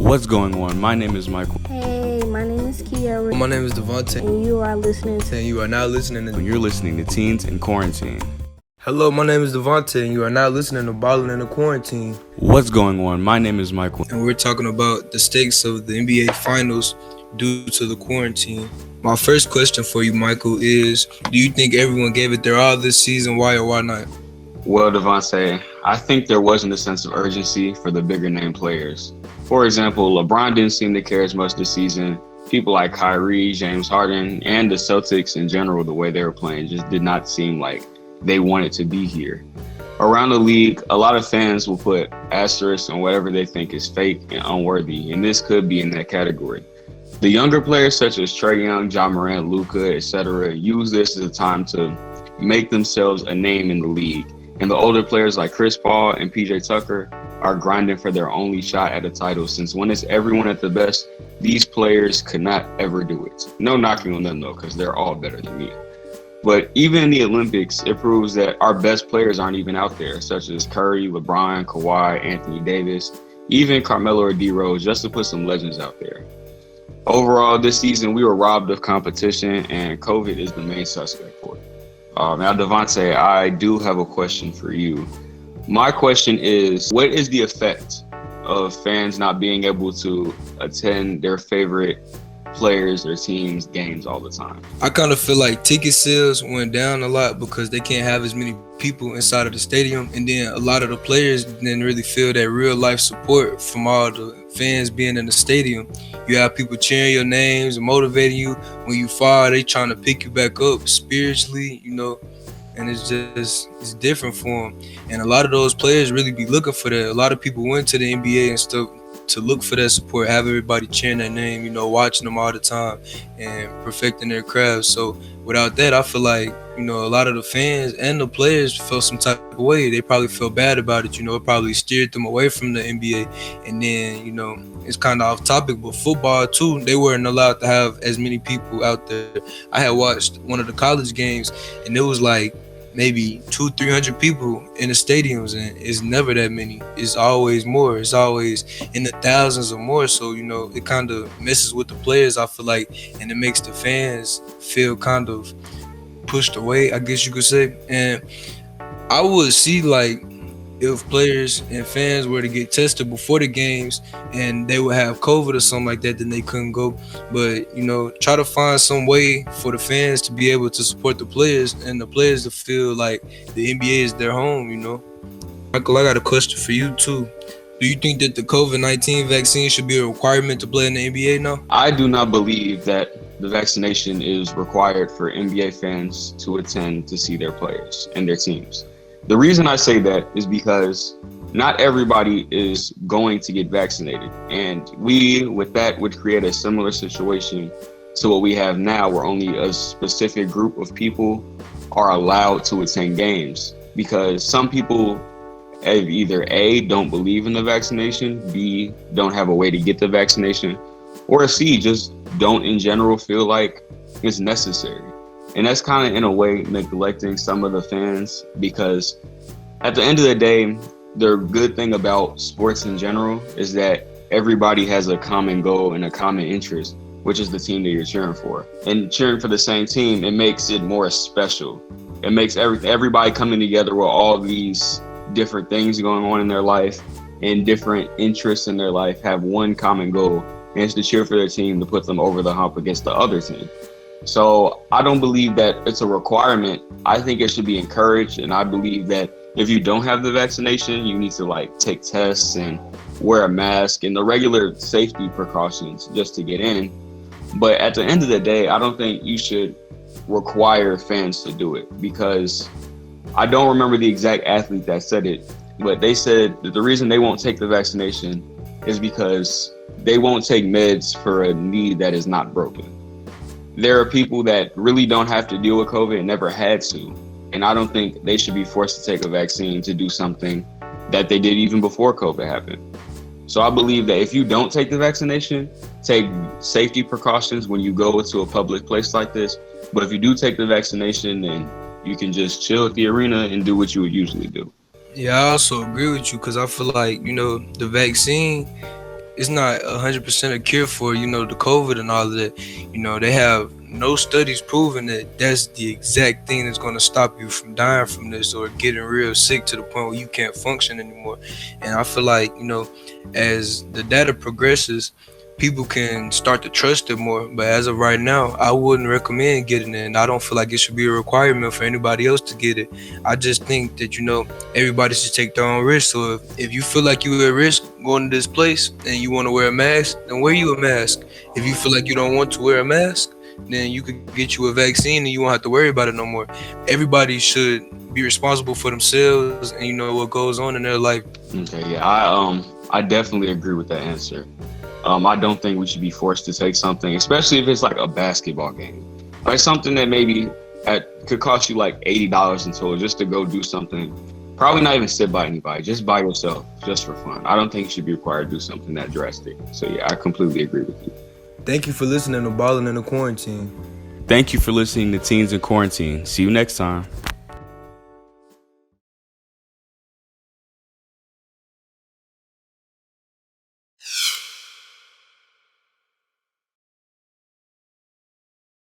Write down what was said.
What's going on? My name is Michael. Hey, my name is Kiara. My name is Devontae. And you are listening to... And you are now listening to... You're listening to Teens in Quarantine. Hello, my name is Devontae, and you are now listening to Ballin in the Quarantine. What's going on? My name is Michael. And we're talking about the stakes of the NBA Finals due to the quarantine. My first question for you, Michael, is do you think everyone gave it their all this season? Why or why not? Well, Devontae, I think there wasn't a sense of urgency for the bigger name players. For example, LeBron didn't seem to care as much this season. People like Kyrie, James Harden, and the Celtics in general, the way they were playing just did not seem like they wanted to be here. Around the league, a lot of fans will put asterisks on whatever they think is fake and unworthy, and this could be in that category. The younger players such as Trae Young, Ja Morant, Luka, etc., use this as a time to make themselves a name in the league. And the older players like Chris Paul and PJ Tucker are grinding for their only shot at a title, since when it's everyone at the best, these players could not ever do it. No knocking on them though, because they're all better than me. But even in the Olympics, it proves that our best players aren't even out there, such as Curry, LeBron, Kawhi, Anthony Davis, even Carmelo or D-Rose, just to put some legends out there. Overall, this season, we were robbed of competition, and COVID is the main suspect for it. Now, Devontae, I do have a question for you. My question is, what is the effect of fans not being able to attend their favorite players or teams' games all the time? I kind of feel like ticket sales went down a lot because they can't have as many people inside of the stadium, and then a lot of the players didn't really feel that real life support from all the fans being in the stadium. You have people cheering your names and motivating you. When you fall, they trying to pick you back up spiritually, and it's different for them. And a lot of those players really be looking for that. A lot of people went to the NBA and stuff to look for that support, have everybody cheering their name, watching them all the time and perfecting their craft. So without that, I feel like, a lot of the fans and the players felt some type of way. They probably felt bad about it, it probably steered them away from the NBA. And then, it's kind of off topic, but football too, they weren't allowed to have as many people out there. I had watched one of the college games and it was like maybe 200-300 people in the stadiums, and it's never that many. It's always more. It's always in the thousands or more. So, it kind of messes with the players, I feel like, and it makes the fans feel kind of pushed away, I guess you could say. And I would see, like, if players and fans were to get tested before the games and they would have COVID or something like that, then they couldn't go. But, try to find some way for the fans to be able to support the players and the players to feel like the NBA is their home, Michael, I got a question for you too. Do you think that the COVID-19 vaccine should be a requirement to play in the NBA now? I do not believe that the vaccination is required for NBA fans to attend to see their players and their teams. The reason I say that is because not everybody is going to get vaccinated. And we, with that, would create a similar situation to what we have now, where only a specific group of people are allowed to attend games. Because some people either A, don't believe in the vaccination, B, don't have a way to get the vaccination, or C, just don't in general feel like it's necessary. And that's kind of, in a way, neglecting some of the fans, because at the end of the day, the good thing about sports in general is that everybody has a common goal and a common interest, which is the team that you're cheering for. And cheering for the same team, it makes it more special. It makes everybody coming together with all these different things going on in their life and different interests in their life have one common goal, and it's to cheer for their team to put them over the hump against the other team. So I don't believe that it's a requirement. I think it should be encouraged. And I believe that if you don't have the vaccination, you need to take tests and wear a mask and the regular safety precautions just to get in. But at the end of the day, I don't think you should require fans to do it, because I don't remember the exact athlete that said it, but they said that the reason they won't take the vaccination is because they won't take meds for a knee that is not broken. There are people that really don't have to deal with COVID and never had to. And I don't think they should be forced to take a vaccine to do something that they did even before COVID happened. So I believe that if you don't take the vaccination, take safety precautions when you go to a public place like this. But if you do take the vaccination, then you can just chill at the arena and do what you would usually do. Yeah, I also agree with you, because I feel like, the vaccine it's not 100% a cure for, you know, the COVID and all of that. You know, they have no studies proving that that's the exact thing that's going to stop you from dying from this or getting real sick to the point where you can't function anymore. And I feel like, you know, as the data progresses, people can start to trust it more. But as of right now, I wouldn't recommend getting it. And I don't feel like it should be a requirement for anybody else to get it. I just think that, you know, everybody should take their own risk. So if you feel like you're at risk going to this place and you want to wear a mask, then wear you a mask. If you feel like you don't want to wear a mask, then you could get you a vaccine and you won't have to worry about it no more. Everybody should be responsible for themselves and, you know, what goes on in their life. Okay, yeah, I definitely agree with that answer. I don't think we should be forced to take something, especially if it's like a basketball game, like something that maybe could cost you like $80 in total just to go do something. Probably not even sit by anybody, just by yourself, just for fun. I don't think you should be required to do something that drastic. So yeah, I completely agree with you. Thank you for listening to Ballin in the Quarantine. Thank you for listening to Teens in Quarantine. See you next time.